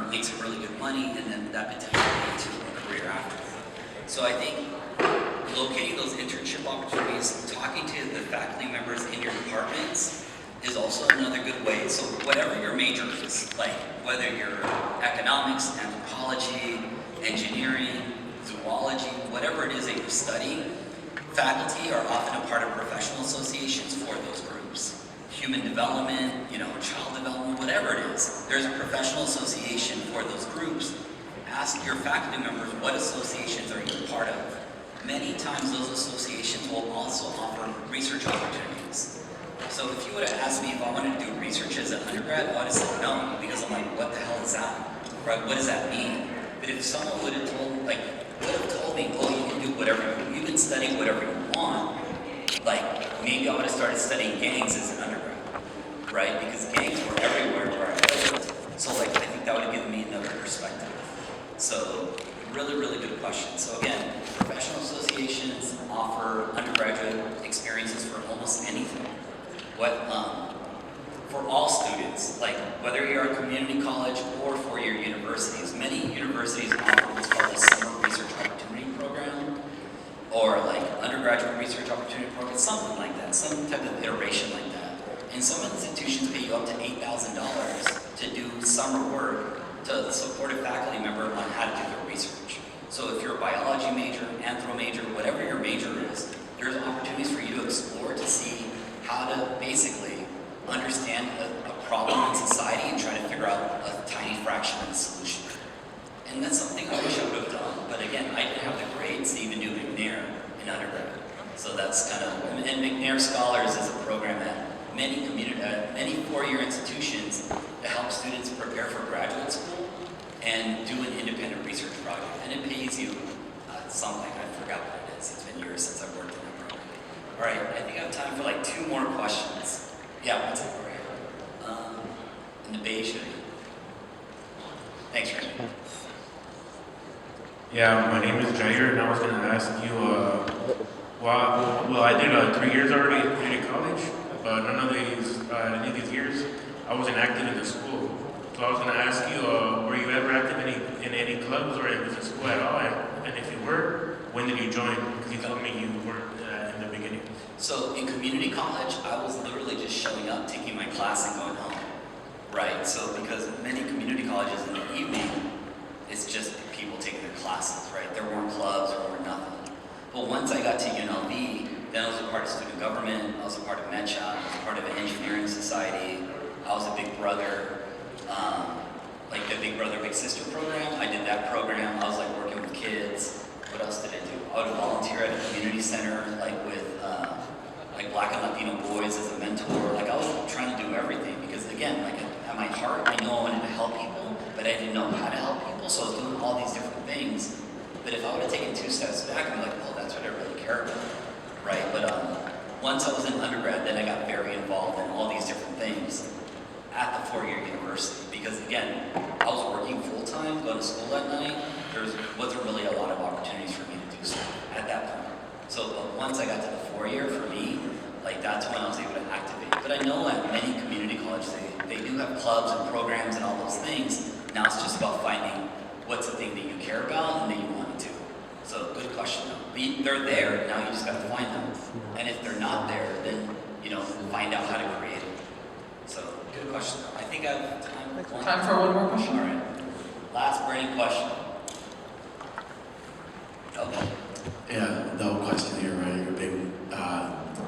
make some really good money, and then that potentially lead to a career after. So I think locating those internship opportunities, talking to the faculty members in your departments is also another good way. So whatever your major is, like whether you're economics, anthropology, engineering, zoology, whatever it is that you're studying, faculty are often a part of professional associations for those groups. Human development, child development, whatever it is, there's a professional association for those groups. Ask your faculty members, what associations are you a part of? Many times those associations will also offer research opportunities. So if you would have asked me if I wanted to do research as an undergrad, I would have said no, because I'm like, what the hell is that? Right? What does that mean? But if someone would have told me, oh, you can do whatever, you can study whatever you want, maybe I would have started studying gangs as an undergrad, right? Because gangs were everywhere where I lived. So I think that would have given me another perspective. So really, really good question. So again, professional associations offer undergraduate experiences for almost anything. For all students, whether you're a community college or four-year universities, many universities offer what's called a summer research opportunity program, or undergraduate research opportunity program, something like that, some type of iteration like that. And some institutions pay you up to $8,000 to do summer work to support a faculty member on how to do their research. So if you're a biology major, anthro major, whatever your major is, there's opportunities for you to explore to see how to basically understand a problem in society and try to figure out a tiny fraction of the solution. And that's something I wish I would have done, but again, I didn't have the grades to even do McNair in undergrad. So that's and McNair Scholars is a program at many four-year institutions to help students prepare for graduate school and do an independent research project. And it pays you something, I forgot what it is. It's been years since I've worked in that program. All right, I think I have time for 2 more questions. Yeah, what's up, right? In the beige hoodie. Thanks, Randy. Yeah, my name is Jair, and I was going to ask you, I did 3 years already at community college, but none of any of these years, I wasn't active in the school. So I was going to ask you, were you ever active in any clubs or in the school at all? And if you were, when did you join? Because you told me you weren't in the beginning. So in community college, I was literally just showing up, taking my class, and going home. Right, so because many community colleges in the evening, it's just people taking their classes, right? There weren't clubs, there weren't nothing. But once I got to UNLV, then I was a part of student government, I was a part of MedChat, I was a part of an engineering society, I was a big brother, the Big Brother, Big Sister program. I did that program, I was working with kids. What else did I do? I would volunteer at a community center, with Black and Latino boys as a mentor. I was trying to do everything because again, at my heart, I know I wanted to help people, but I didn't know how to help people, so I was doing all these different things. But if I would have taken 2 steps back and be oh, that's what I really care about, right? But once I was in undergrad, then I got very involved in all these different things at the four-year university because again, I was working full-time, going to school at night. There wasn't really a lot of opportunities for me to do so at that point. So once I got to the 4-year, for me, that's when I was able to activate. But I know at many community colleges, they do have clubs and programs and all those things. Now it's just about finding what's the thing that you care about and that you want to do. So good question though. They're there, now you just got to find them. And if they're not there, then find out how to create it. So good question though. I think I have time. Time for one more question. All right. Last burning question. Okay. Yeah, no question here, right? You're a big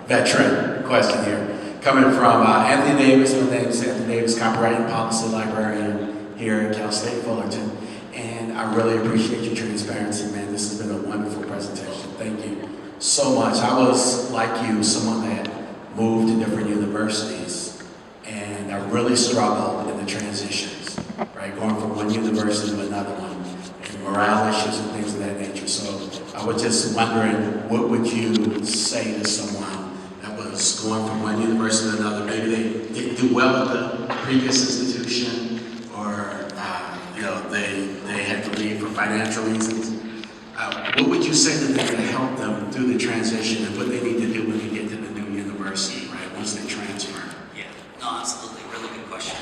veteran question here. Coming from Anthony Davis, my name is Anthony Davis, copyright and policy librarian here at Cal State Fullerton. And I really appreciate your transparency, man. This has been a wonderful presentation. Thank you so much. I was, like you, someone that moved to different universities, and I really struggled in the transitions, right? Going from one university to another one, and morale issues and things of that nature. So I was just wondering, what would you say to someone that was going from one university to another? Maybe they didn't do well at the previous institution, or they had to leave for financial reasons. What would you say to them to help them through the transition and what they need to do when they get to the new university, right, once they transfer? Yeah, no, absolutely, really good question.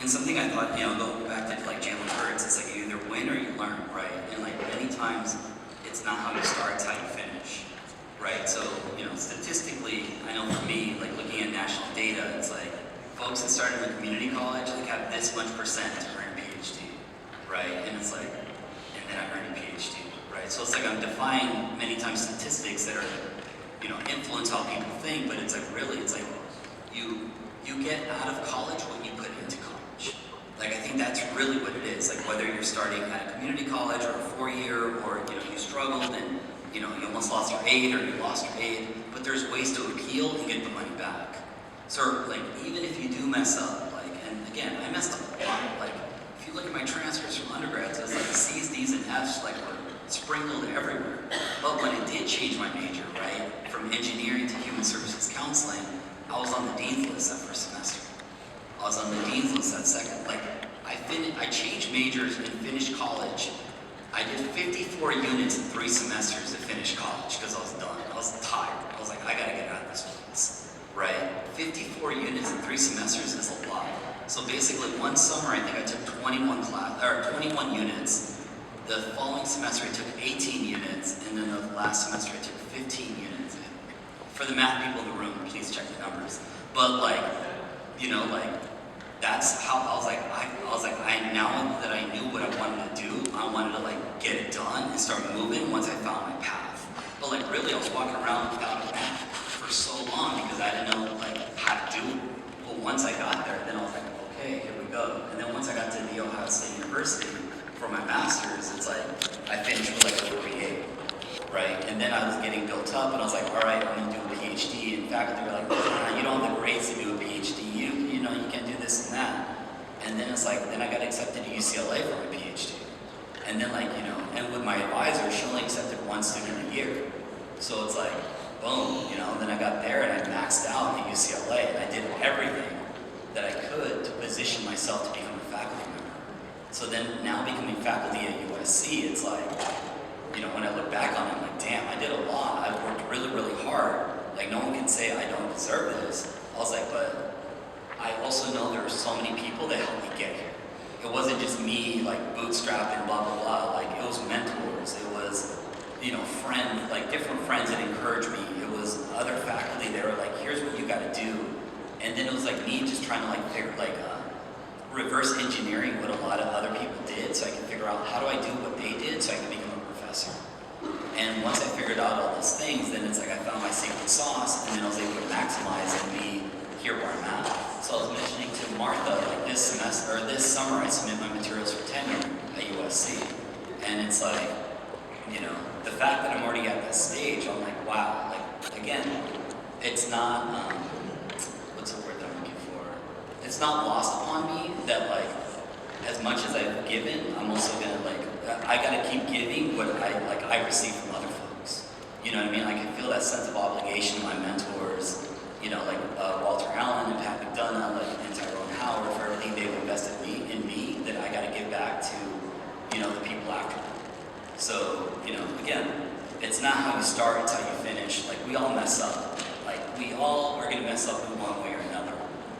And something I thought, going back to Jalen Bird, folks that started in community college like have this much percent to earn a PhD, right? And it's like, and then I earned a PhD, right? So it's like I'm defying many times statistics that are, influence how people think, but it's like really, it's like you get out of college what you put into college. Like I think that's really what it is. Like whether you're starting at a community college or a 4-year, or you struggled and you almost lost your aid or you lost your aid, but there's ways to appeal and get the money back. So like even if you do mess up, like, and again I messed up a lot. Like if you look at my transcripts from undergrads, it's like C's, D's, and F's like were sprinkled everywhere. But when I did change my major, right, from engineering to human services counseling, I was on the dean's list that first semester. I was on the dean's list that second. Like I changed majors and finished college. I did 54 units in 3 semesters to finish college because I was done. I was tired. I was like, I gotta get out of this place, right? 54 units in 3 semesters is a lot. So basically, one summer I think I took 21 units. The following semester I took 18 units, and then the last semester I took 15 units. For the math people in the room, please check the numbers. But like, that's how I was like, now that I knew what I wanted to do, I wanted to like get it done and start moving once I found my path. But like really, I was walking around without a path for so long because I didn't know like how to do it. But once I got there, then I was like, okay, here we go. And then once I got to the Ohio State University for my master's, it's like I finished with like a 48, right? And then I was getting built up, and I was like, all right, I'm gonna do a PhD. And faculty were like, you don't have the grades to do a PhD. You can't do this and that. And then it's like, then I got accepted to UCLA for my PhD. And then like, and with my advisor, she only accepted 1 student a year. So it's like, boom, and then I got there and I maxed out at UCLA, and I did everything that I could to position myself to become a faculty member. So then now becoming faculty at USC, it's like, when I look back on it, I'm like, damn, I did a lot. I've worked really, really hard. Like no one can say I don't deserve this. I was like, but I also know there were so many people that helped me get here. It wasn't just me like bootstrapped and blah, blah, blah. Like it was mentors. It was, friends, like different friends that encouraged me. It was other faculty that were like, here's what you got to do. And then it was like me just trying to like figure, reverse engineering what a lot of other people did so I could figure out how do I do what they did so I could become a professor. And once I figured out all those things, then it's like I found my secret sauce, and then I was able to maximize and be here where I'm at. So I was mentioning to Martha, like this summer I submit my materials for tenure at USC. And it's like, the fact that I'm already at this stage, I'm like, wow, like again, it's not, what's the word that I'm looking for? It's not lost upon me that like, as much as I've given, I'm also gonna like, I gotta keep giving what I receive from other folks. You know what I mean? I can feel that sense of obligation to my mentors, like Walter Allen and Pat McDonough, like and Tyrone Howard, for everything they've invested in me, that I gotta give back to, the people after me. So, again, it's not how you start, it's how you finish. Like we all mess up. Like we all are gonna mess up in one way or another.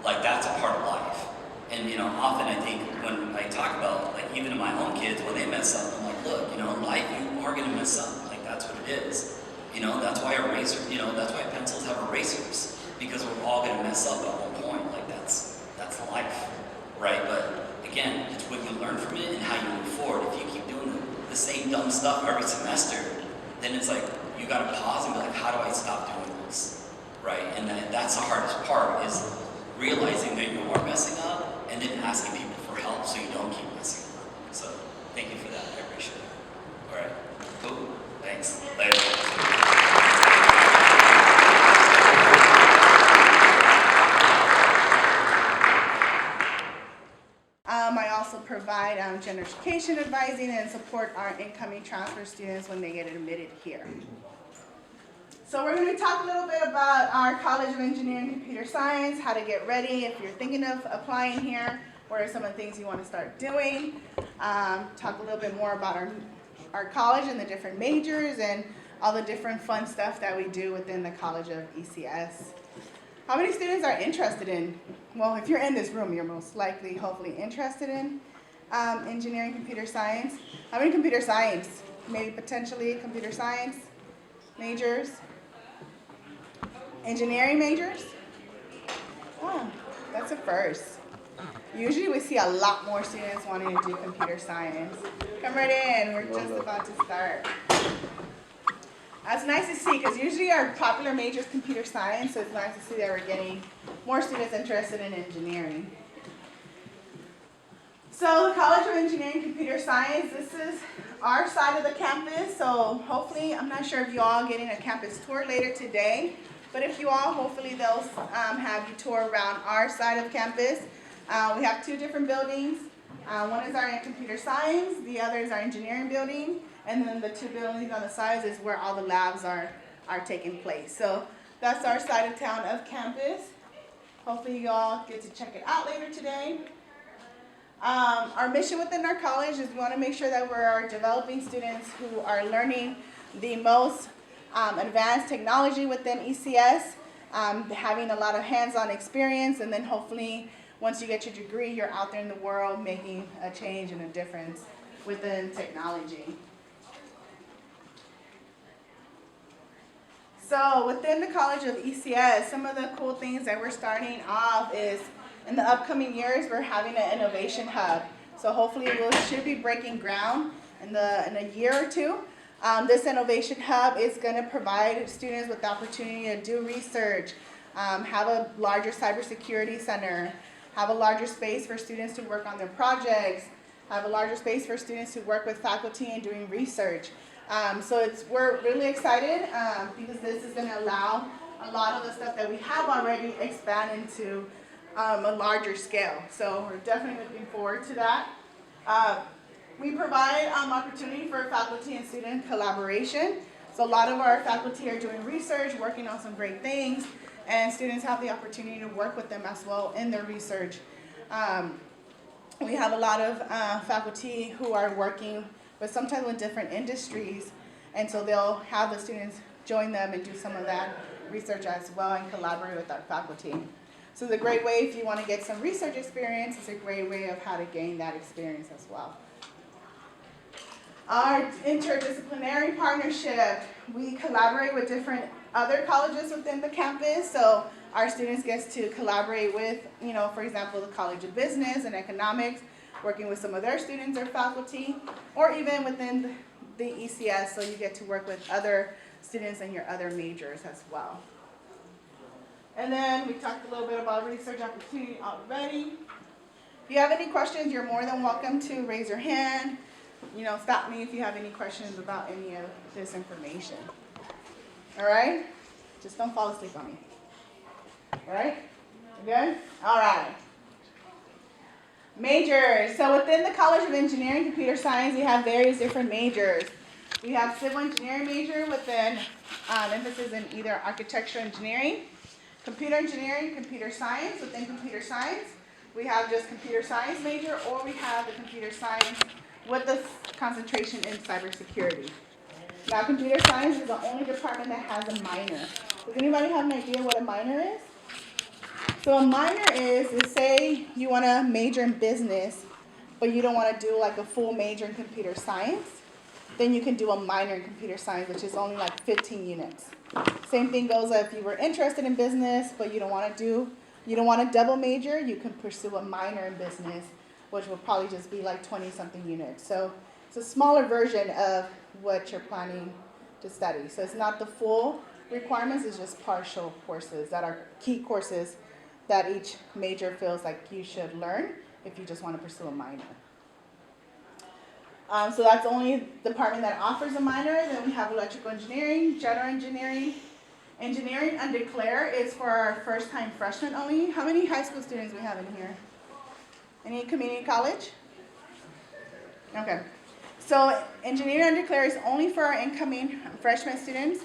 Like that's a part of life. And often I think when I talk about, like even to my own kids, when they mess up, I'm like, look, in life you are gonna mess up. Like that's what it is. That's why that's why pencils have erasers. Because we're all gonna mess up at one point. Like that's life, right? But again, it's what you learn from it and how you move forward. If you keep doing the same dumb stuff every semester, then it's like you gotta pause and be like, how do I stop doing this, right? And that's the hardest part, is realizing that you are messing up and then asking people for help so you don't keep messing up. So thank you for that. I appreciate it. All right. Cool. Thanks. Later. I also provide gender education advising and support our incoming transfer students when they get admitted here. So we're going to talk a little bit about our College of Engineering and Computer Science, how to get ready if you're thinking of applying here, what are some of the things you want to start doing, talk a little bit more about our college and the different majors and all the different fun stuff that we do within the College of ECS. How many students are interested in, well, if you're in this room, you're most likely, hopefully, interested in engineering, computer science. How many computer science, maybe potentially computer science majors? Engineering majors? Oh, that's That's a first. Usually we see a lot more students wanting to do computer science. Come right in, we're just about to start. That's nice to see because usually our popular major is computer science, so it's nice to see that we're getting more students interested in engineering. So the College of Engineering Computer Science, this is our side of the campus, so hopefully, I'm not sure if you all are getting a campus tour later today, but if you all, hopefully they'll have you tour around our side of campus. We have two different buildings. One is our computer science, the other is our engineering building, and then the two buildings on the sides is where all the labs are taking place. So that's our side of town of campus. Hopefully you all get to check it out later today. Our mission within our college is we want to make sure that we're developing students who are learning the most advanced technology within ECS, having a lot of hands-on experience, and then hopefully once you get your degree, you're out there in the world making a change and a difference within technology. So within the College of ECS, some of the cool things that we're starting off is in the upcoming years, we're having an innovation hub. So hopefully we should be breaking ground in a year or two. This innovation hub is going to provide students with the opportunity to do research, have a larger cybersecurity center, have a larger space for students to work on their projects, have a larger space for students to work with faculty and doing research. So we're really excited because this is going to allow a lot of the stuff that we have already expand into a larger scale. So we're definitely looking forward to that. We provide opportunity for faculty and student collaboration. So a lot of our faculty are doing research, working on some great things, and students have the opportunity to work with them as well in their research. We have a lot of faculty who are working with sometimes with different industries, and so they'll have the students join them and do some of that research as well and collaborate with our faculty. So it's a great way if you want to get some research experience, it's a great way of how to gain that experience as well. Our interdisciplinary partnership, we collaborate with different other colleges within the campus. So our students get to collaborate with, for example, the College of Business and Economics, working with some of their students or faculty, or even within the ECS, so you get to work with other students in your other majors as well. And then we talked a little bit about research opportunity already. If you have any questions, you're more than welcome to raise your hand. Stop me if you have any questions about any of this information. All right? Just don't fall asleep on me. All right? You good? All right. Majors. So within the College of Engineering Computer Science, we have various different majors. We have civil engineering major with an emphasis in either architecture engineering, computer engineering, computer science. Within computer science, we have just computer science major, or we have the computer science with the concentration in cybersecurity. Now, computer science is the only department that has a minor. Does anybody have an idea what a minor is? So a minor is say you want to major in business, but you don't want to do like a full major in computer science, then you can do a minor in computer science, which is only like 15 units. Same thing goes if you were interested in business, but you don't want to double major, you can pursue a minor in business, which will probably just be like 20-something units. So it's a smaller version of what you're planning to study. So it's not the full requirements, it's just partial courses that are key courses that each major feels like you should learn if you just want to pursue a minor. So that's the only department that offers a minor. Then we have electrical engineering, general engineering. Engineering undeclared is for our first-time freshmen only. How many high school students we have in here? Any community college? Okay. So engineering undeclared is only for our incoming freshman students.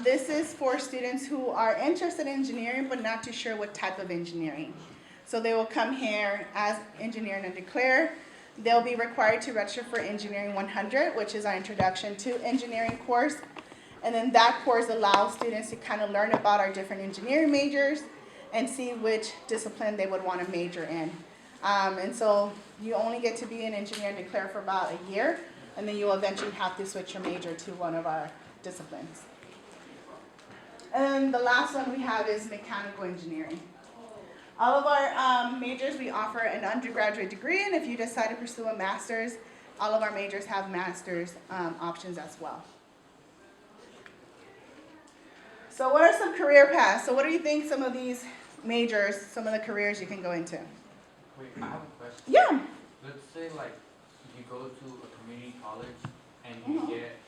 This is for students who are interested in engineering but not too sure what type of engineering. So they will come here as engineering undeclared. They'll be required to register for Engineering 100, which is our introduction to engineering course. And then that course allows students to kind of learn about our different engineering majors and see which discipline they would want to major in. And so you only get to be an engineering declared for about a year, and then you'll eventually have to switch your major to one of our disciplines. And the last one we have is mechanical engineering. All of our majors, we offer an undergraduate degree, and if you decide to pursue a master's, all of our majors have master's options as well. So what are some career paths? So what do you think some of these majors, some of the careers you can go into? Wait, I have a question. Yeah. Let's say like you go to a community college and you get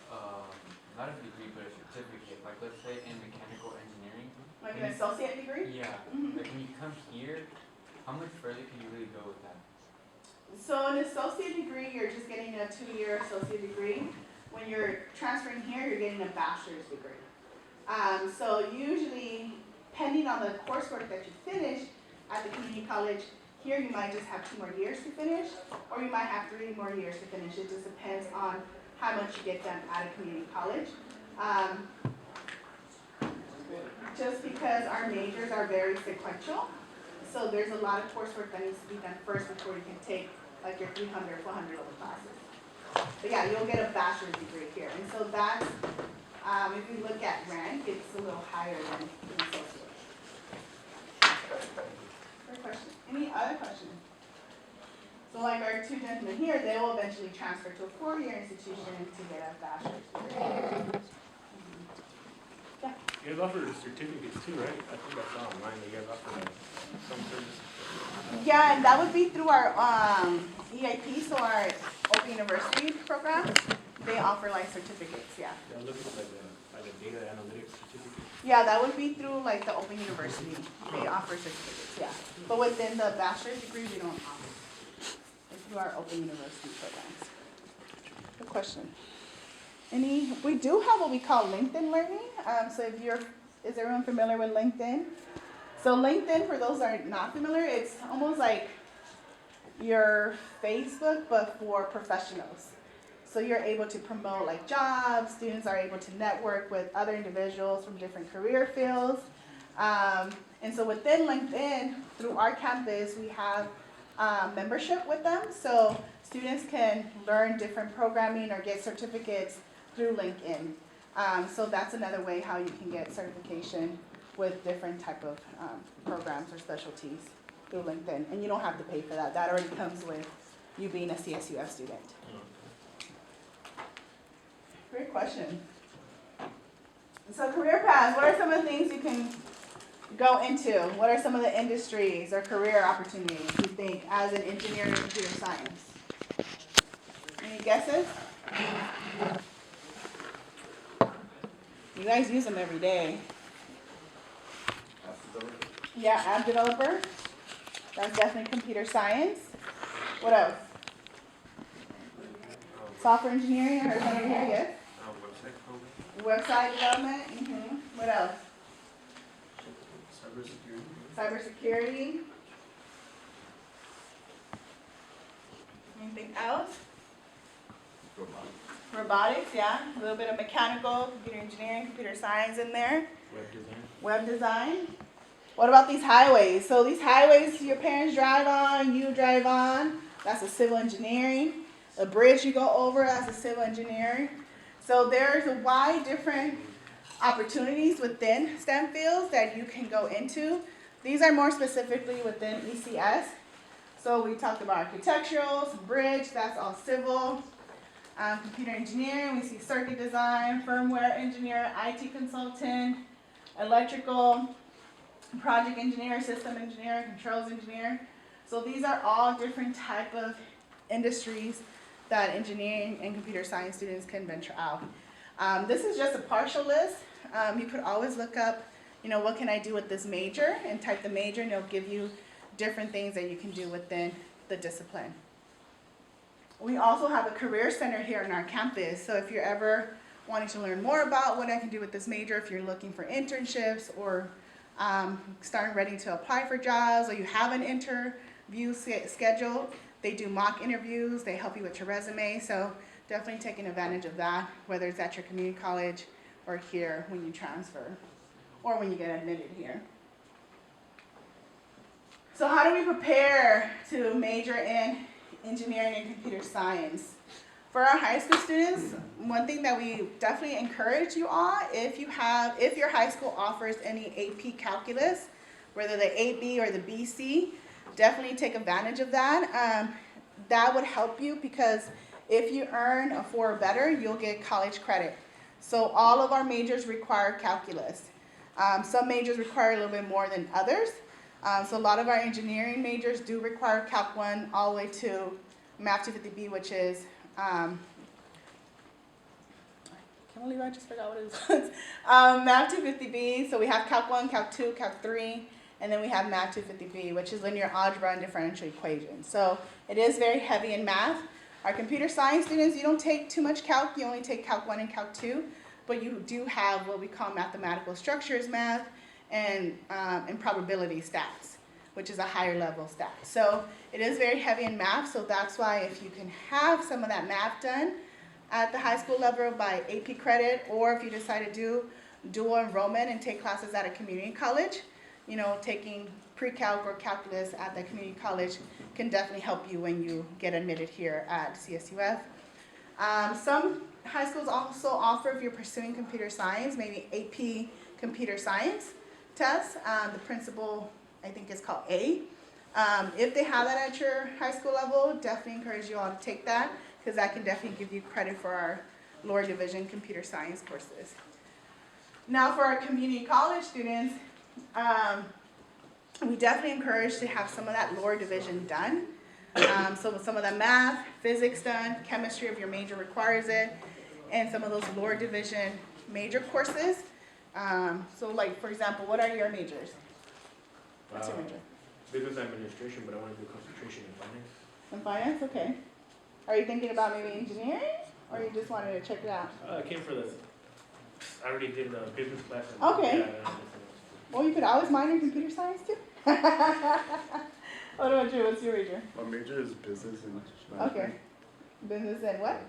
not a degree but a certificate. Like let's say in mechanical engineering. Like an associate degree? Yeah. Mhm. Like when you come here, how much further can you really go with that? So an associate degree, you're just getting a 2-year associate degree. When you're transferring here, you're getting a bachelor's degree. So usually, depending on the coursework that you finish at the community college, here you might just have 2 more years to finish, or you might have 3 more years to finish. It just depends on how much you get done at a community college. Just because our majors are very sequential, so there's a lot of coursework that needs to be done first before you can take like your 300, 400 level classes. But yeah, you'll get a bachelor's degree here, and so that's if you look at rank, it's a little higher than an associate. Good question. Any other questions? So like our 2 gentlemen here, they will eventually transfer to a 4-year institution to get a bachelor's degree. Yeah. You guys offer certificates too, right? I think I saw online. You guys offer some services. Yeah, and that would be through our EIP, so our Open University program. They offer like certificates, yeah. Yeah, look at like a data analytics certificate. Yeah, that would be through like the Open University. They offer certificates, yeah. But within the bachelor's degree, we don't offer. It's through our Open University programs. Good question. We do have what we call LinkedIn Learning. So is everyone familiar with LinkedIn? So LinkedIn, for those that are not familiar, it's almost like your Facebook, but for professionals. So you're able to promote like jobs, students are able to network with other individuals from different career fields. And so within LinkedIn, through our campus, we have membership with them. So students can learn different programming or get certificates through LinkedIn. So that's another way how you can get certification with different type of programs or specialties through LinkedIn. And you don't have to pay for that. That already comes with you being a CSUF student. Great question. So career paths, what are some of the things you can go into? What are some of the industries or career opportunities you think as an engineer in computer science? Any guesses? You guys use them every day. Yeah, app developer. That's definitely computer science. What else? Software engineering, I heard one over here, yes? Website development, What else? Cybersecurity. Anything else? Robotics, yeah. A little bit of mechanical, computer engineering, computer science in there. Web design. What about these highways? So these highways your parents drive on, you drive on, that's a civil engineering. A bridge you go over, that's a civil engineering. So there's a wide different opportunities within STEM fields that you can go into. These are more specifically within ECS. So we talked about architectural, some bridge, that's all civil. Computer engineering, we see circuit design, firmware engineer, IT consultant, electrical, project engineer, system engineer, controls engineer. So these are all different type of industries that engineering and computer science students can venture out. This is just a partial list. You could always look up, what can I do with this major, and type the major, and it'll give you different things that you can do within the discipline. We also have a career center here on our campus, so if you're ever wanting to learn more about what I can do with this major, if you're looking for internships or starting ready to apply for jobs, or you have an interview scheduled, they do mock interviews, they help you with your resume, so definitely taking advantage of that, whether it's at your community college or here when you transfer, or when you get admitted here. So how do we prepare to major in engineering and computer science? For our high school students, one thing that we definitely encourage you all, if your high school offers any AP calculus, whether the AB or the BC, definitely take advantage of that. That would help you because if you earn a 4 or better, you'll get college credit. So all of our majors require calculus. Some majors require a little bit more than others. So a lot of our engineering majors do require Calc 1 all the way to Math 250B, which is, can't believe I just forgot what it was. Math 250B, so we have Calc 1, Calc 2, Calc 3, and then we have Math 250B, which is linear algebra and differential equations. So it is very heavy in math. Our computer science students, you don't take too much calc, you only take Calc 1 and Calc 2, but you do have what we call mathematical structures math and probability stats, which is a higher level stat. So it is very heavy in math, so that's why if you can have some of that math done at the high school level by AP credit, or if you decide to do dual enrollment and take classes at a community college, you know, taking pre-calc or calculus at the community college can definitely help you when you get admitted here at CSUF. Some high schools also offer, if you're pursuing computer science, maybe AP computer science tests. The principal, I think, is called A. If they have that at your high school level, definitely encourage you all to take that because that can definitely give you credit for our lower division computer science courses. Now for our community college students, we definitely encourage to have some of that lower division done. So some of the math, physics done, chemistry if your major requires it, and some of those lower division major courses. So like, for example, what are your majors? What's your major? Business administration, but I want to do concentration in finance. In finance, okay. Are you thinking about maybe engineering, or you just wanted to check it out? I came for this. I already did the business class. Okay. Yeah, Well, you could always minor in computer science too. What about you? What's your major? My major is business and management. Okay. Business and what?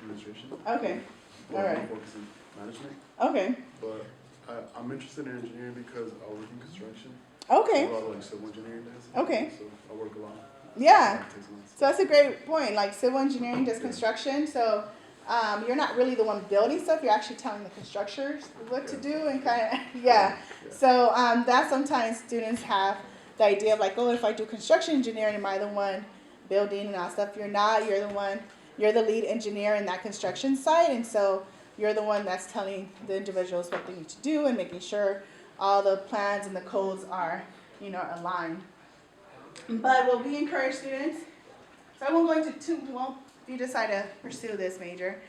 Administration. Okay. But All right. I'm focusing management. Okay. But I'm interested in engineering because I work in construction. Okay. A lot of like civil engineering does. Okay. So I work a lot. Yeah. It takes a lot. So that's a great point. Like civil engineering does construction, so you're not really the one building stuff. You're actually telling the constructors what to do and kind of yeah. So that sometimes students have the idea of like, oh, if I do construction engineering, am I the one building and all that stuff? You're not. You're the one. You're the lead engineer in that construction site, and so you're the one that's telling the individuals what they need to do and making sure all the plans and the codes are, you know, aligned. But what we encourage students, so I won't go into too, well, if you decide to pursue this major,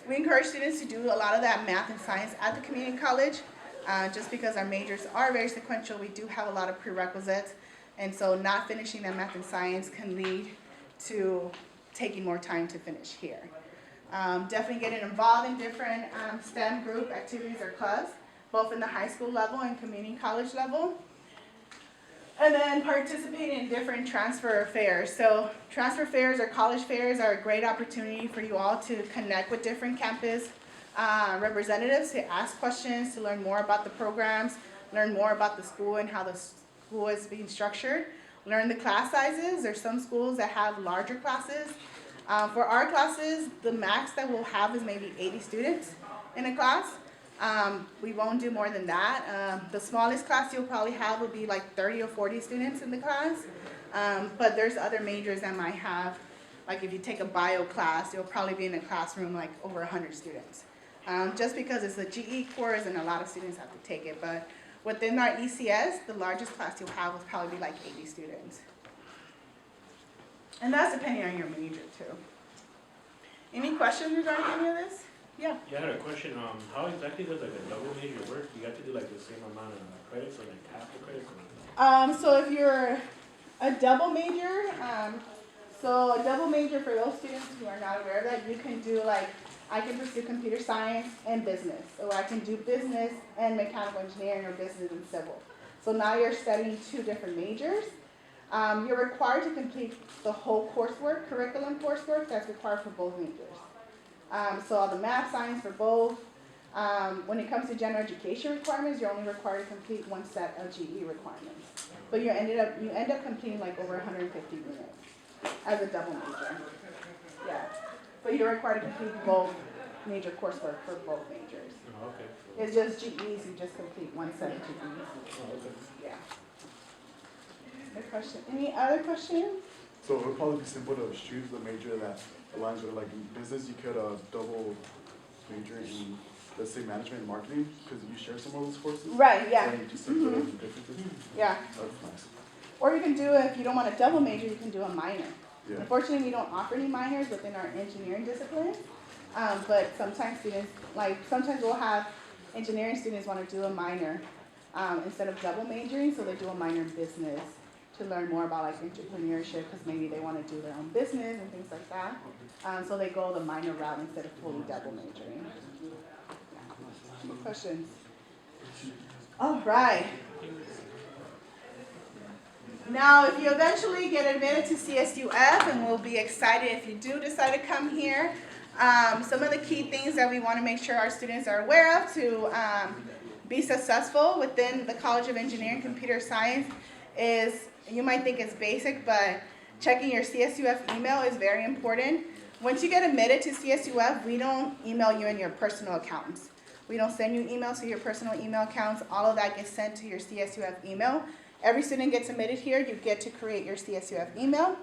we encourage students to do a lot of that math and science at the community college. Just because our majors are very sequential, we do have a lot of prerequisites, and so not finishing that math and science can lead to taking more time to finish here. Definitely getting involved in different STEM group activities or clubs, both in the high school level and community college level. And then participating in different transfer fairs. So transfer fairs or college fairs are a great opportunity for you all to connect with different campus representatives, to ask questions, to learn more about the programs, learn more about the school and how the school is being structured, learn the class sizes. There's some schools that have larger classes. For our classes, the max that we'll have is maybe 80 students in a class. We won't do more than that. The smallest class you'll probably have will be like 30 or 40 students in the class. But there's other majors that might have, like if you take a bio class, you'll probably be in a classroom like over 100 students. Just because it's a GE course and a lot of students have to take it. But within our ECS, the largest class you'll have will probably be like 80 students. And that's depending on your major too. Any questions regarding any of this? Yeah. Yeah, I had a question. How exactly does like a double major work? You got to do like the same amount of credits or like half the credits? So if you're a double major, so a double major for those students who are not aware of that, you can do like, I can pursue computer science and business, or I can do business and mechanical engineering or business and civil. So now you're studying two different majors. You're required to complete the whole coursework, curriculum coursework that's required for both majors. So all the math, science for both. When it comes to general education requirements, you're only required to complete one set of GE requirements. But you end up completing like over 150 units as a double major. Yeah. But you're required to complete both major coursework for both majors. Oh, okay. It's just GEs, you just complete one set of GEs. Oh, okay. Yeah. Good question. Any other questions? So it would probably be simple to choose the major that aligns with, like in business, you could double major in, let's say, management and marketing, because you share some of those courses. Right, yeah. And you just like the differences. Yeah. That's nice. Or you can do, if you don't want a double major, you can do a minor. Yeah. Unfortunately, we don't offer any minors within our engineering discipline, but sometimes students, sometimes we'll have engineering students want to do a minor instead of double majoring, so they do a minor in business to learn more about entrepreneurship, because maybe they want to do their own business and things like that. So they go the minor route instead of fully double majoring. Yeah. Any questions? All right. Now, if you eventually get admitted to CSUF, and we'll be excited if you do decide to come here, some of the key things that we want to make sure our students are aware of to be successful within the College of Engineering and Computer Science is, you might think it's basic, but checking your CSUF email is very important. Once you get admitted to CSUF, we don't email you in your personal accounts. We don't send you emails to your personal email accounts. All of that gets sent to your CSUF email. Every student gets admitted here, you get to create your CSUF email.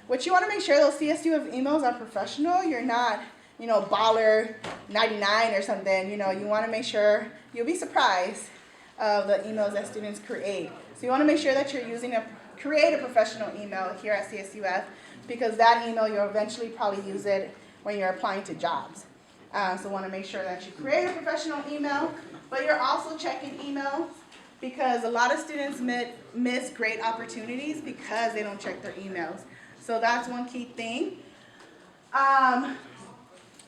What you want to make sure those CSUF emails are professional. You're not, baller 99 or something. You want to make sure, you'll be surprised of the emails that students create. So you want to make sure that you're create a professional email here at CSUF, because that email, you'll eventually probably use it when you're applying to jobs. So want to make sure that you create a professional email, but you're also checking emails, because a lot of students miss great opportunities because they don't check their emails. So that's one key thing.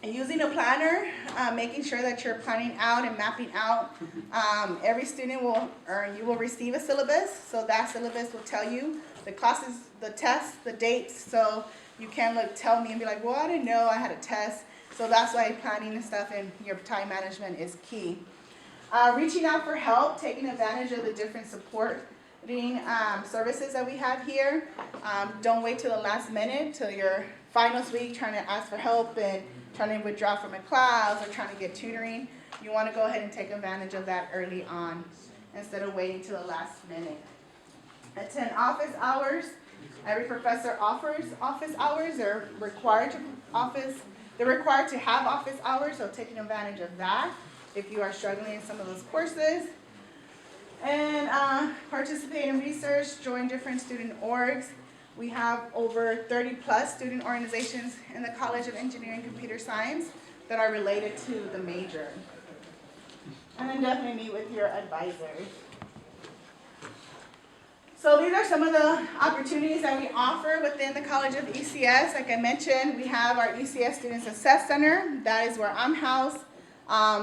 Using a planner, making sure that you're planning out and mapping out. Every student you will receive a syllabus, so that syllabus will tell you the classes, the tests, the dates, so you can tell me and be like, well, I didn't know I had a test. So that's why planning and stuff and your time management is key. Reaching out for help, taking advantage of the different supporting services that we have here. Don't wait till the last minute, till your finals week, trying to ask for help and trying to withdraw from a class or trying to get tutoring. You want to go ahead and take advantage of that early on instead of waiting till the last minute. Attend office hours. Every professor offers office hours. They're required to have office hours, so taking advantage of that if you are struggling in some of those courses. And participate in research, join different student orgs. We have over 30 plus student organizations in the College of Engineering and Computer Science that are related to the major. And then definitely meet with your advisors. So these are some of the opportunities that we offer within the College of ECS. Like I mentioned, we have our ECS Student Success Center. That is where I'm housed.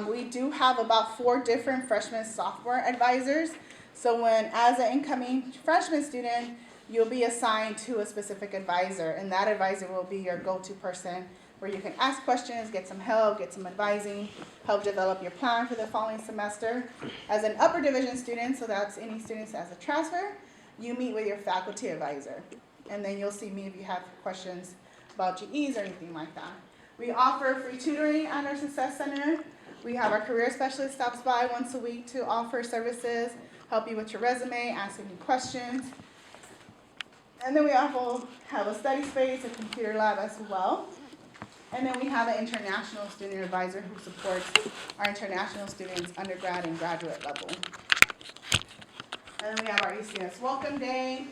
We do have about 4 different freshman sophomore advisors. So as an incoming freshman student, you'll be assigned to a specific advisor, and that advisor will be your go-to person where you can ask questions, get some help, get some advising, help develop your plan for the following semester. As an upper division student, so that's any students as a transfer, you meet with your faculty advisor, and then you'll see me if you have questions about GEs or anything like that. We offer free tutoring at our Success Center. We have our career specialist stops by once a week to offer services, help you with your resume, ask any questions. And then we also have a study space, a computer lab as well. And then we have an international student advisor who supports our international students, undergrad and graduate level. And then we have our ECS Welcome Day.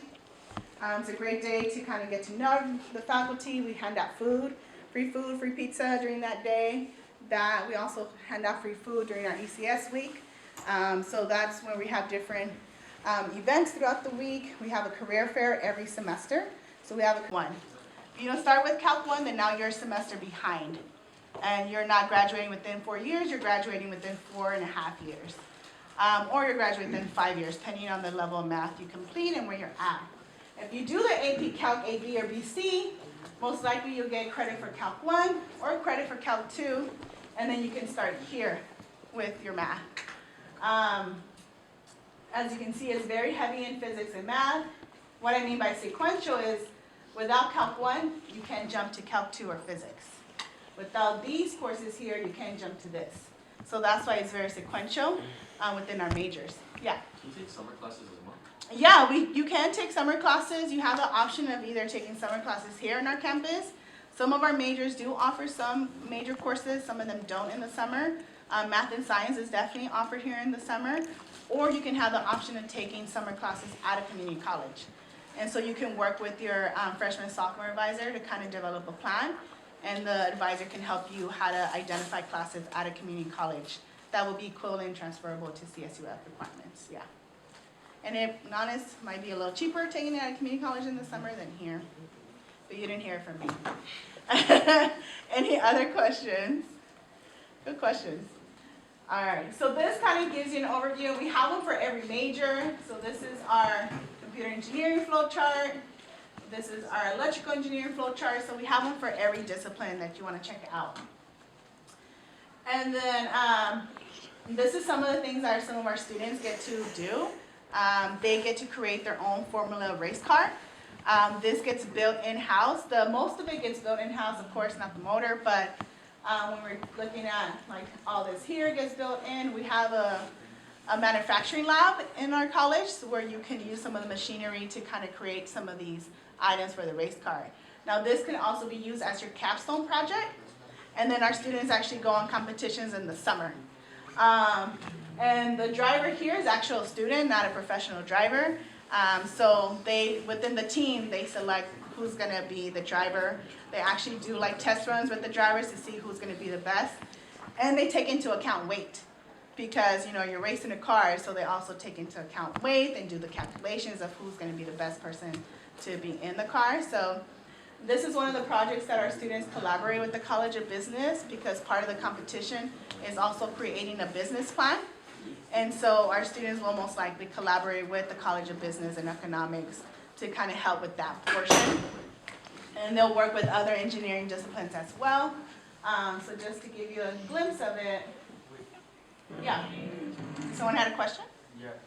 It's a great day to kind of get to know the faculty. We hand out food, free pizza during that day. We also hand out free food during our ECS week. So that's when we have different events throughout the week. We have a career fair every semester. So we have a one. If you don't start with Calc 1, then now you're a semester behind. And you're not graduating within 4 years, you're graduating within 4.5 years. Or you're graduating within 5 years, depending on the level of math you complete and where you're at. If you do the AP Calc A, B, or BC, most likely you'll get credit for Calc 1 or credit for Calc 2, and then you can start here with your math. As you can see, it's very heavy in physics and math. What I mean by sequential is without Calc 1, you can jump to Calc 2 or physics. Without these courses here, you can't jump to this. So that's why it's very sequential within our majors. Yeah? Can you take summer classes as well? Yeah, you can take summer classes. You have the option of either taking summer classes here in our campus. Some of our majors do offer some major courses, some of them don't in the summer. Math and science is definitely offered here in the summer. Or you can have the option of taking summer classes at a community college. And so you can work with your freshman and sophomore advisor to kind of develop a plan, and the advisor can help you how to identify classes at a community college that will be equivalent and transferable to CSUF requirements, yeah. And if honest, might be a little cheaper taking it at a community college in the summer than here, but you didn't hear it from me. Any other questions? Good questions. All right, so this kind of gives you an overview. We have one for every major. So this is our computer engineering flow chart. This is our electrical engineering flow chart. So we have one for every discipline that you want to check out. And then this is some of the things that some of our students get to do. They get to create their own formula race car. This gets built in-house. Most of it gets built in-house, of course, not the motor, but when we're looking at like all this here gets built in. We have a manufacturing lab in our college where you can use some of the machinery to kind of create some of these items for the race car. Now this can also be used as your capstone project, and then our students actually go on competitions in the summer. And the driver here is actually a student, not a professional driver. So within the team, they select who's gonna be the driver. They actually do like test runs with the drivers to see who's gonna be the best. And they take into account weight, because you're racing a car, so they also take into account weight and do the calculations of who's gonna be the best person to be in the car. So this is one of the projects that our students collaborate with the College of Business, because part of the competition is also creating a business plan. And so our students will most likely collaborate with the College of Business and Economics to kind of help with that portion. And they'll work with other engineering disciplines as well. So just to give you a glimpse of it. Yeah. Someone had a question?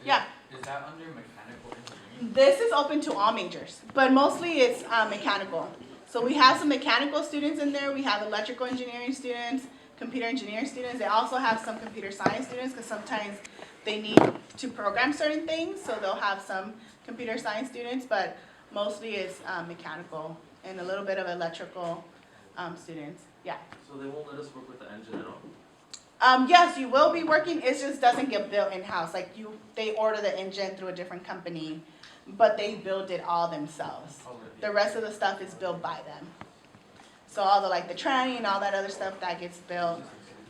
Yeah. Is that under mechanical engineering? This is open to all majors, but mostly it's mechanical. So we have some mechanical students in there. We have electrical engineering students, computer engineering students. They also have some computer science students, because sometimes they need to program certain things. So they'll have some computer science students, but mostly it's mechanical and a little bit of electrical students. Yeah. So they won't let us work with the engine at all? Yes, you will be working. It just doesn't get built in-house. Like they order the engine through a different company, but they build it all themselves. The rest of the stuff is built by them. So all the tranny and all that other stuff that gets built.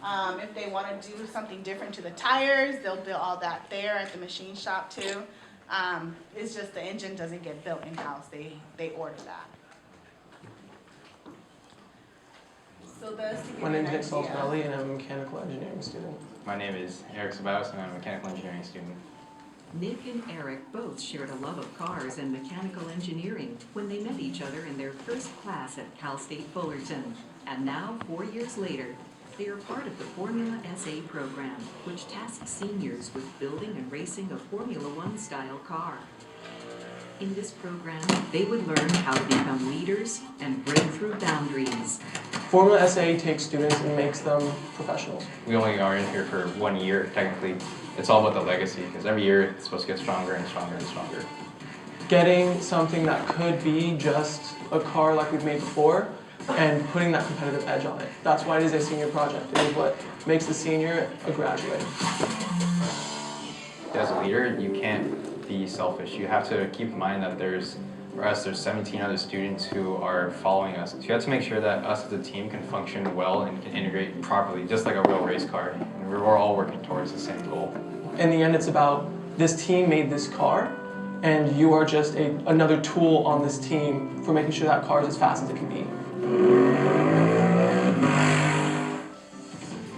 If they want to do something different to the tires, they'll build all that there at the machine shop too. It's just the engine doesn't get built in-house. They order that. So My name is Nick Salzbelli, and I'm a mechanical engineering student. My name is Eric Sabaus, and I'm a mechanical engineering student. Nick and Eric both shared a love of cars and mechanical engineering when they met each other in their first class at Cal State Fullerton. And now, 4 years later, they are part of the Formula SA program, which tasks seniors with building and racing a Formula One style car. In this program, they would learn how to become leaders and break through boundaries. Formula SA takes students and makes them professionals. We only are in here for 1 year, technically. It's all about the legacy, because every year it's supposed to get stronger and stronger and stronger. Getting something that could be just a car like we've made before, and putting that competitive edge on it. That's why it is a senior project. It is what makes the senior a graduate. As a leader, you can't be selfish. You have to keep in mind that there's 17 other students who are following us. So you have to make sure that us as a team can function well and can integrate properly, just like a real race car. And we're all working towards the same goal. In the end, it's about this team made this car, and you are just another tool on this team for making sure that car is as fast as it can be.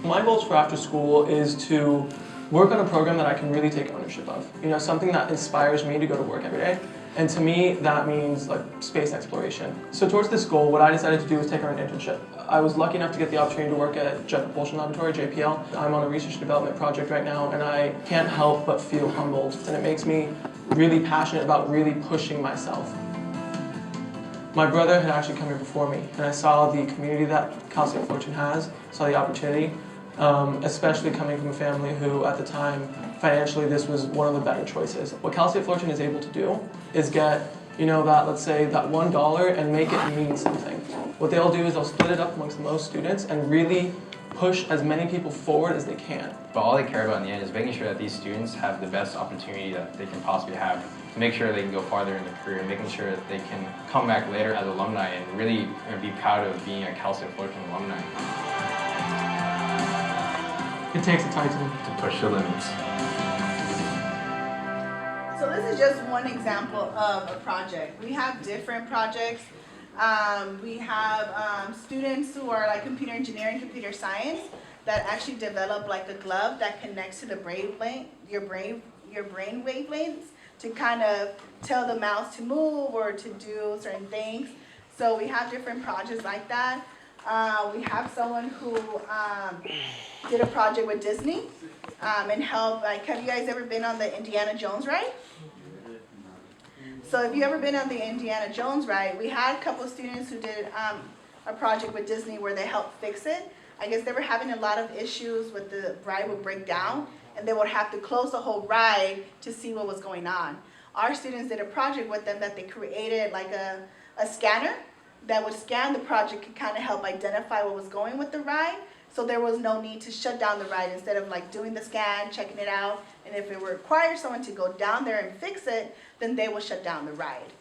My goals for after school is to work on a program that I can really take ownership of. Something that inspires me to go to work every day. And to me, that means space exploration. So towards this goal, what I decided to do was take on an internship. I was lucky enough to get the opportunity to work at Jet Propulsion Laboratory, JPL. I'm on a research and development project right now, and I can't help but feel humbled. And it makes me really passionate about really pushing myself. my brother had actually come here before me, and I saw the community that Cal State Fullerton has, saw the opportunity, especially coming from a family who, at the time, financially, this was one of the better choices. What Cal State Fullerton is able to do is get, let's say, that $1 and make it mean something. What they'll do is they'll split it up amongst most students and really push as many people forward as they can. But all they care about in the end is making sure that these students have the best opportunity that they can possibly have to make sure they can go farther in their career, making sure that they can come back later as alumni and really be proud of being a Cal State Fullerton alumni. It takes a titan To push the limits. So this is just one example of a project. We have different projects. We have students who are like computer engineering, computer science, that actually develop like a glove that connects to the your brain wavelengths to kind of tell the mouse to move or to do certain things. So we have different projects like that. We have someone who did a project with Disney and helped, have you guys ever been on the Indiana Jones ride? So if you ever been on the Indiana Jones ride, we had a couple of students who did a project with Disney where they helped fix it. I guess they were having a lot of issues with the ride would break down and they would have to close the whole ride to see what was going on. Our students did a project with them that they created like a scanner that would scan the project and kind of help identify what was going with the ride. So there was no need to shut down the ride instead of like doing the scan, checking it out. And if it required someone to go down there and fix it, then they will shut down the ride.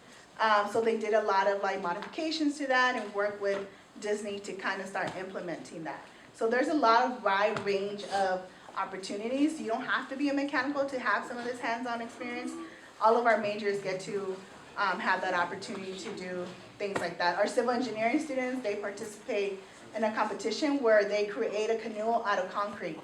So they did a lot of like modifications to that and work with Disney to kind of start implementing that. So there's a lot of wide range of opportunities. You don't have to be a mechanical to have some of this hands-on experience. All of our majors get to have that opportunity to do things like that. Our civil engineering students, they participate in a competition where they create a canoe out of concrete.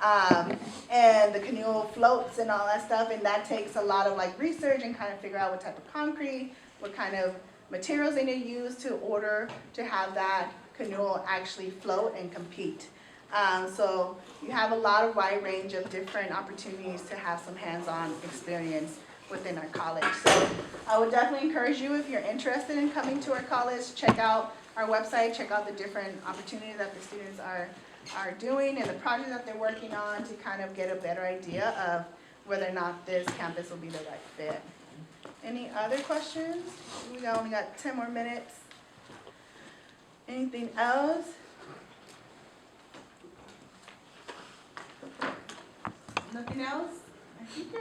And the canoe floats and all that stuff, and that takes a lot of like research and kind of figure out what type of concrete, what kind of materials they need to use to order to have that canoe actually float and compete. So you have a lot of wide range of different opportunities to have some hands-on experience within our college. So I would definitely encourage you, if you're interested in coming to our college, check out our website, check out the different opportunities that the students are doing and the projects that they're working on to kind of get a better idea of whether or not this campus will be the right fit. Any other questions? We only got 10 more minutes. Anything else? Nothing else? I think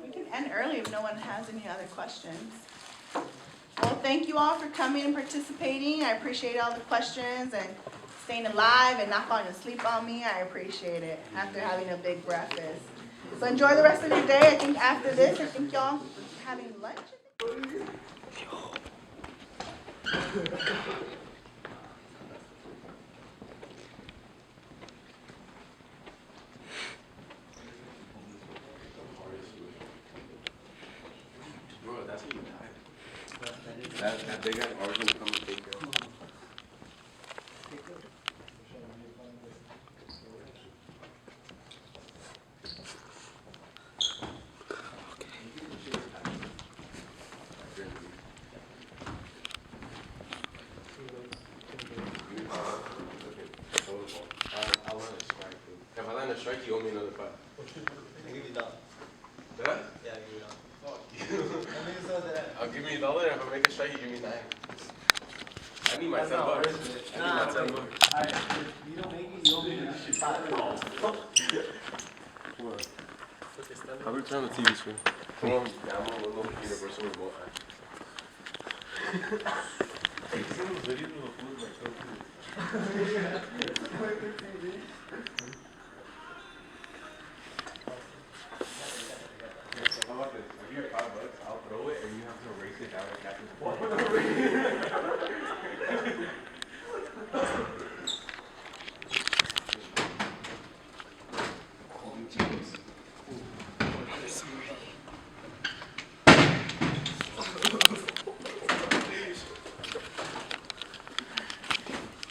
we can end early if no one has any other questions. Well, thank you all for coming and participating. I appreciate all the questions and staying alive and not falling asleep on me. I appreciate it after having a big breakfast. So enjoy the rest of your day. I think after this, I think y'all having lunch. Bro, that's how you die. That big guy always gonna come and take you. I'll let it strike. If I land a strike, you owe me another $5. I'll give you $1. Huh? Yeah, I'll give you $1. Fuck you. I'll give me $1, and if I make a strike, you give me 9. I need my $10. I need my $10. Alright, if you don't make it, you owe me $5. What? How do we turn on the TV screen? Come on, yeah, I'm on a universal remote. How about this? I'll give you $5, I'll throw it, and you have to erase it down and catch it.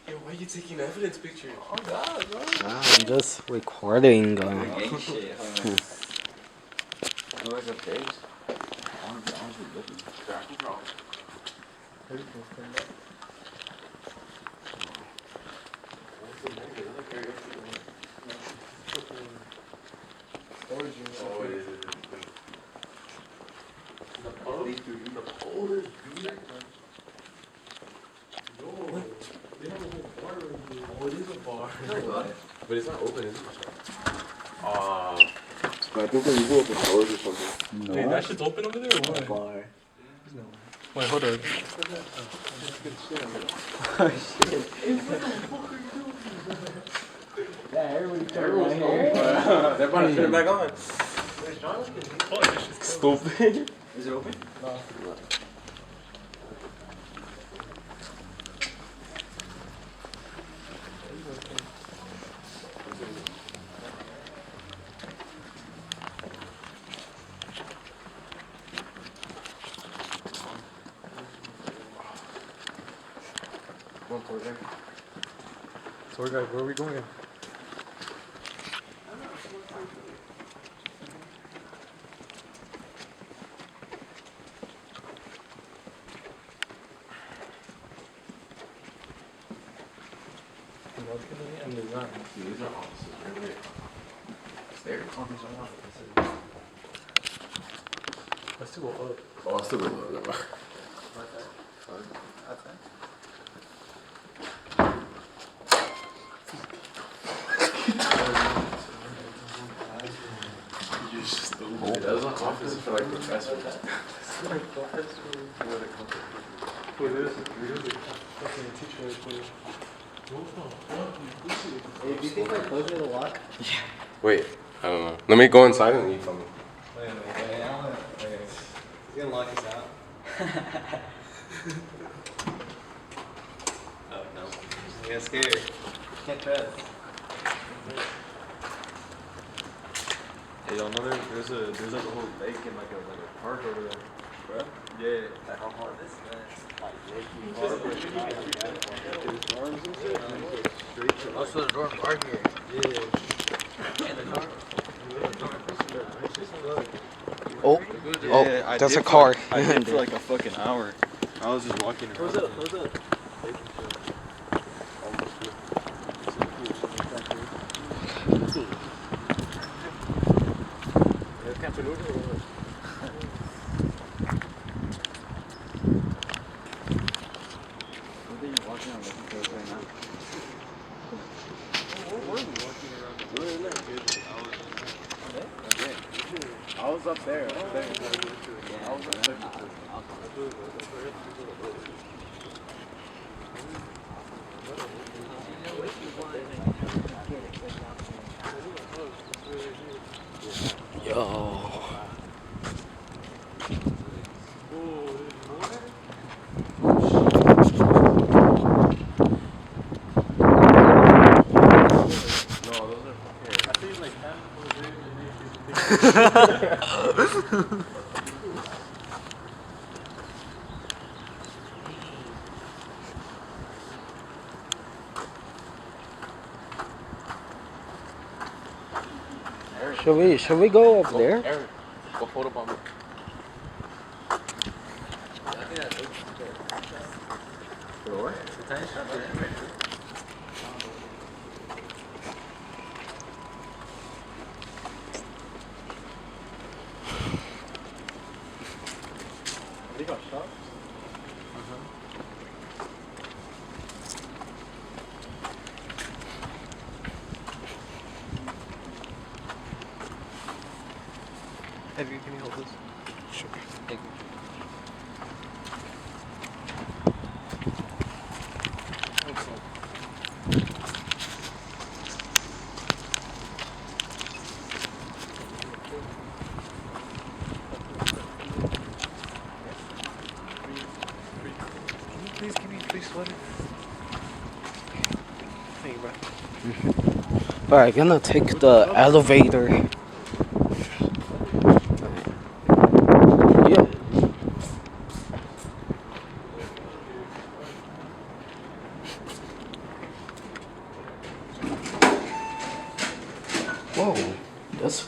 Yo, why are you taking evidence pictures? Oh God, bro. I'm just recording. Gang shit, huh? Noise of days. Honestly, looking. But it's not open, is it? I think they're using it for doors or something. Wait, that shit's open over there or what? Bar. Wait, hold on. Oh shit. Yeah, everybody turned right here. They're about to turn it back on. Stupid. Is it open? No. So guys, where are we going? These are offices, right? Stairs. Let's still go up. Oh, I still don't know that. You're stupid. That was an office for like professors. Hey, do you think my clothes are the lock? Wait, I don't know. Let me go inside and you tell me. Wait, I don't know. Wait. He's gonna lock us out. Oh, no. I got scared. Can't trust. Hey, y'all know there's like a whole lake and like a park over there. Bro? Yeah. Like how hard this is. Also the dorms are here. Yeah. And the car. Oh, Yeah, that's a car. I did for like a fucking hour. I was just walking around. What's up? I was up there. I was up there. Yo. Should we go up there? Eric, go photobomb it. They got shot? Edgar, can you hold this? Sure. Thank you. Can you please sweat it? Thank you, bro. Alright, gonna take the elevator. Yeah. Whoa, that's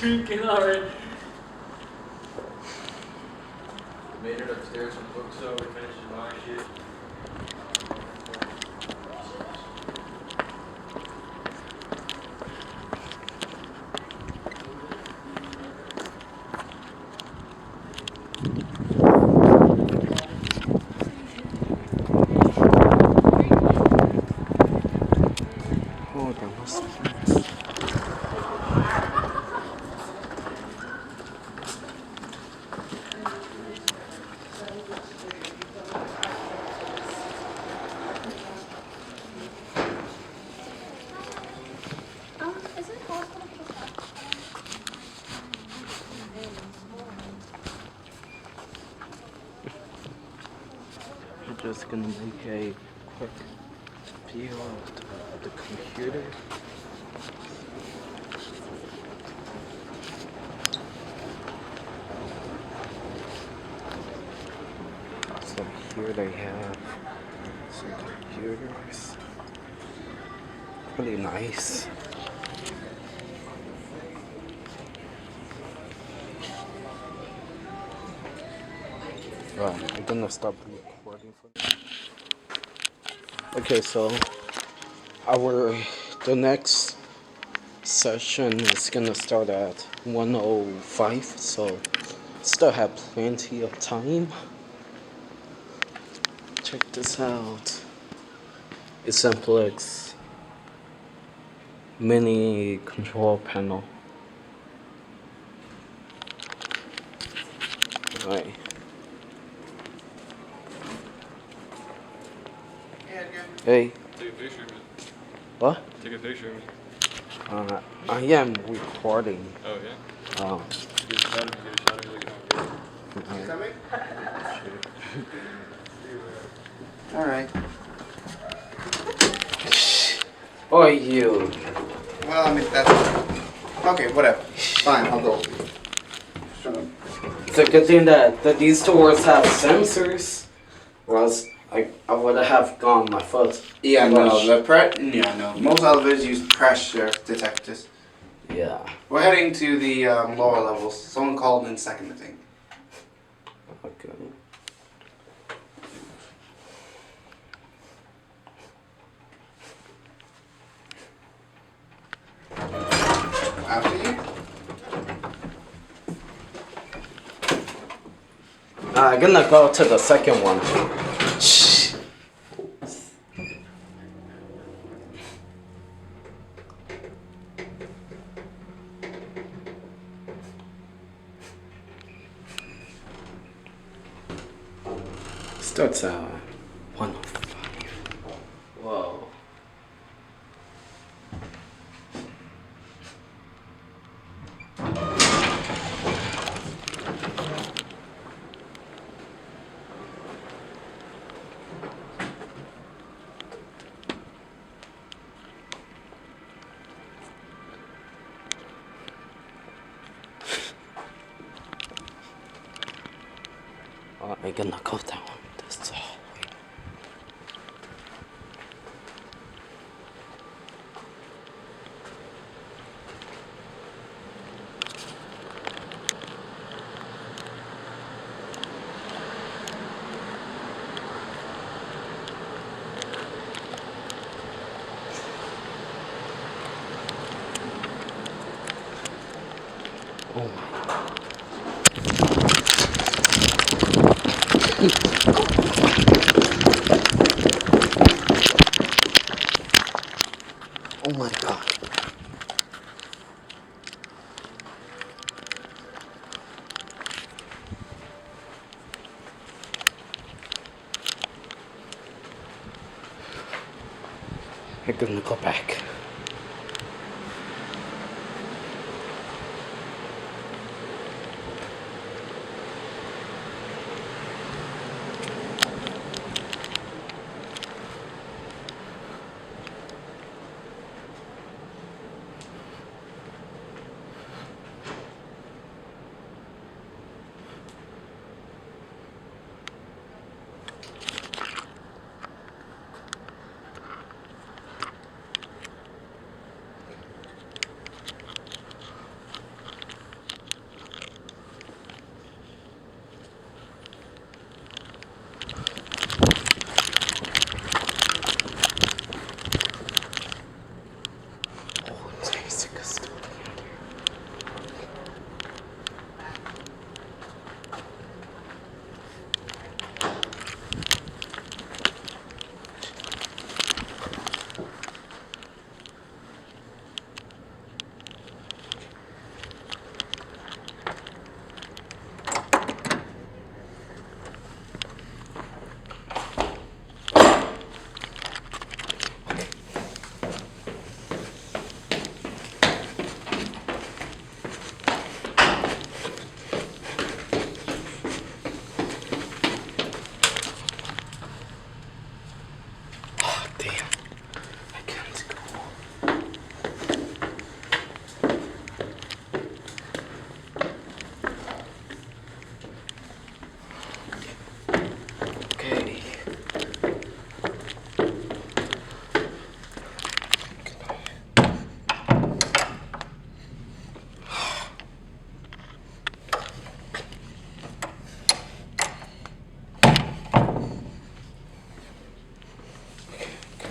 drinking already. Made it upstairs from the bookstore. We finished buying shit. Oh, there must be. Is it possible to put that? I'm just gonna make a quick view of the computer. So here they have some computers. Really nice. Right, I'm gonna stop the recording for. Okay, so the next session is gonna start at 1:05, so still have plenty of time. Check this out. It's Simplex mini control panel. Right. Hey. Take a picture of me. What? Take a picture of me. I am recording. Oh, yeah? Oh. Get a shot of me looking all good. Alright. Coming? Alright. Oh, you. Well, I mean, that's... Okay, whatever. Fine, I'll go. Shut up. It's a good thing that these stores have sensors, or else I would have gone my foot. Yeah, no, most elevators use pressure detectors. Yeah. We're heading to the lower levels. Someone called in second, I think. Okay. After you? I'm gonna go to the second one. Starts out 105. Whoa. I'm gonna go down this hallway. Oh my. Oh my god. I'm gonna go back.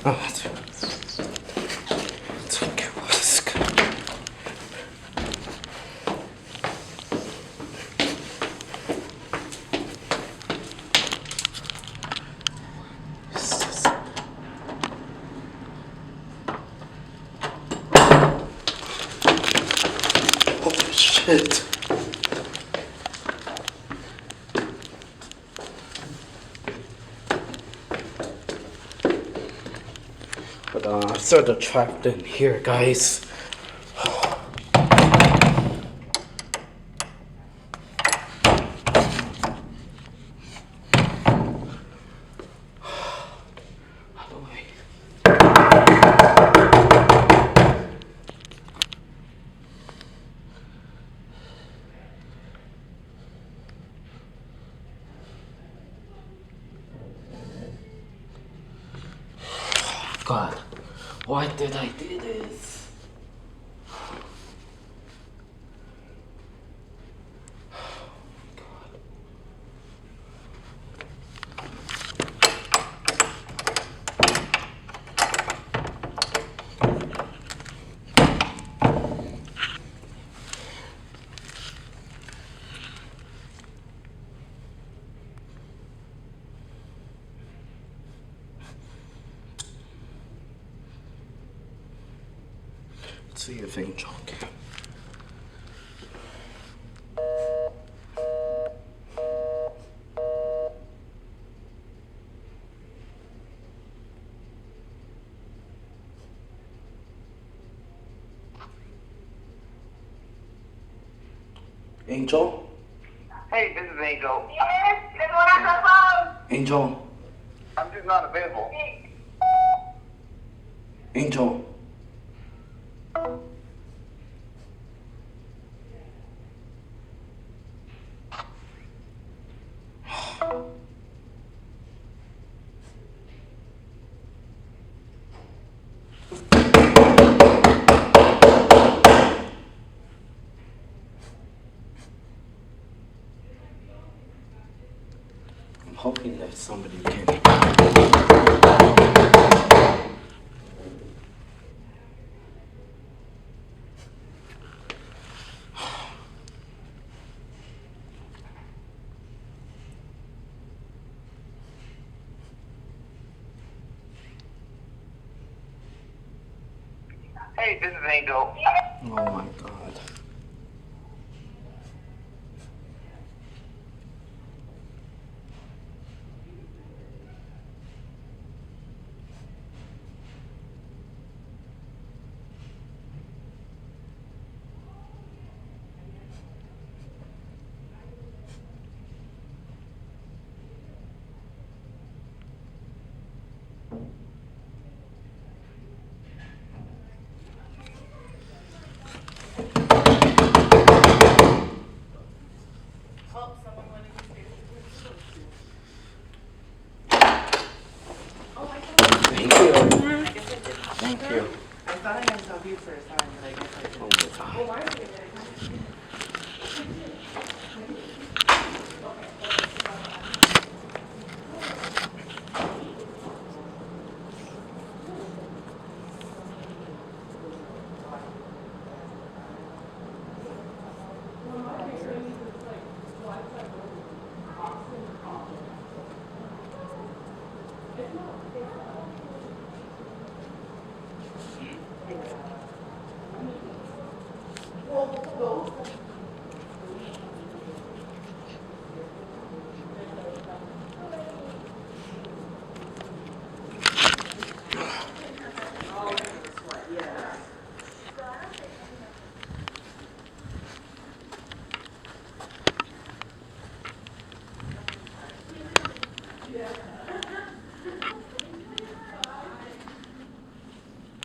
Take a risk. Oh shit. But I'm sort of trapped in here, guys. God, why did I do this? Let's see if Angel can. Angel? Hey, this is Angel. Yes, this one on the phone. Angel? I'm just not available. Angel? I'm hoping that somebody can. Hey, this is Angel. Oh my God. Thank you. Thank you. I thought I had saw you first time, but I guess I didn't. Oh my God.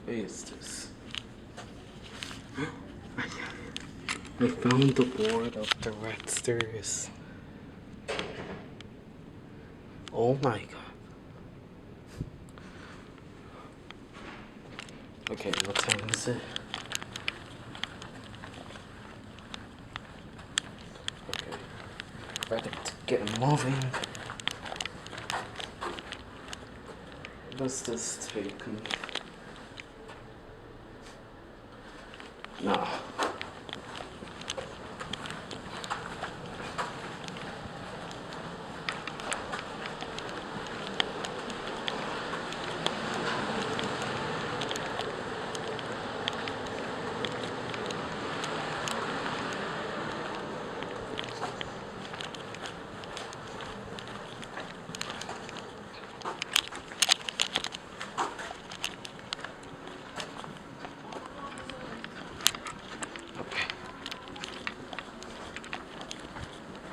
What is this? I found the board of directors. Oh my God. Okay, what time is it? Okay, ready to get moving. Does this take? No.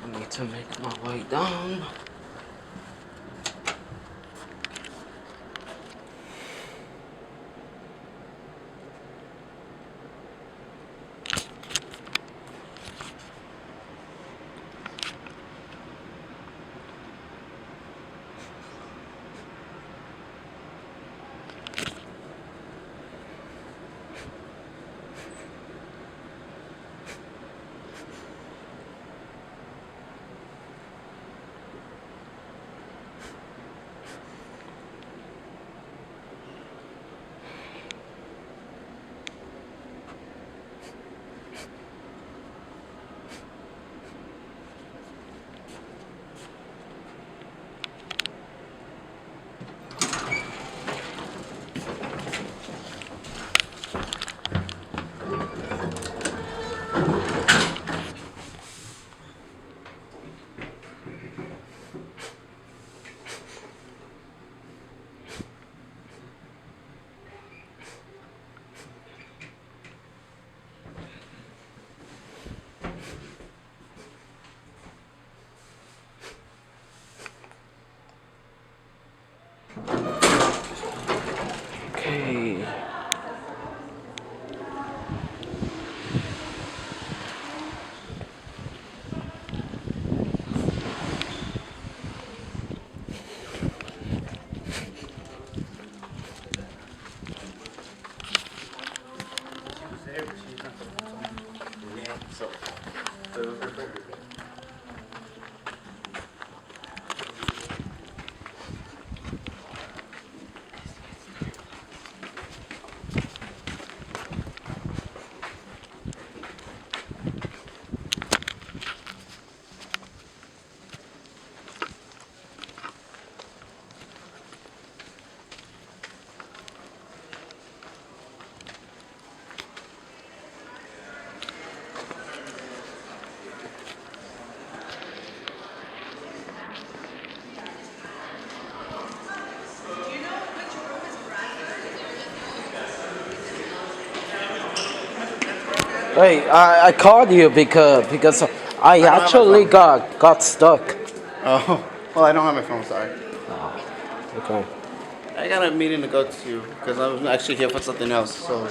I need to make my way down. Okay. Hey, I called you because I don't have my actually phone. got stuck. Oh, well, I don't have my phone, sorry. Okay. I got a meeting to go to because I'm actually here for something else. So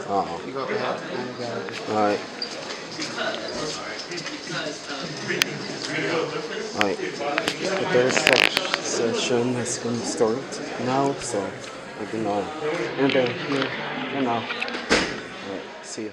you go ahead. Alright. Alright. The third session is going to start now, so I can and then here and now. Alright, see ya.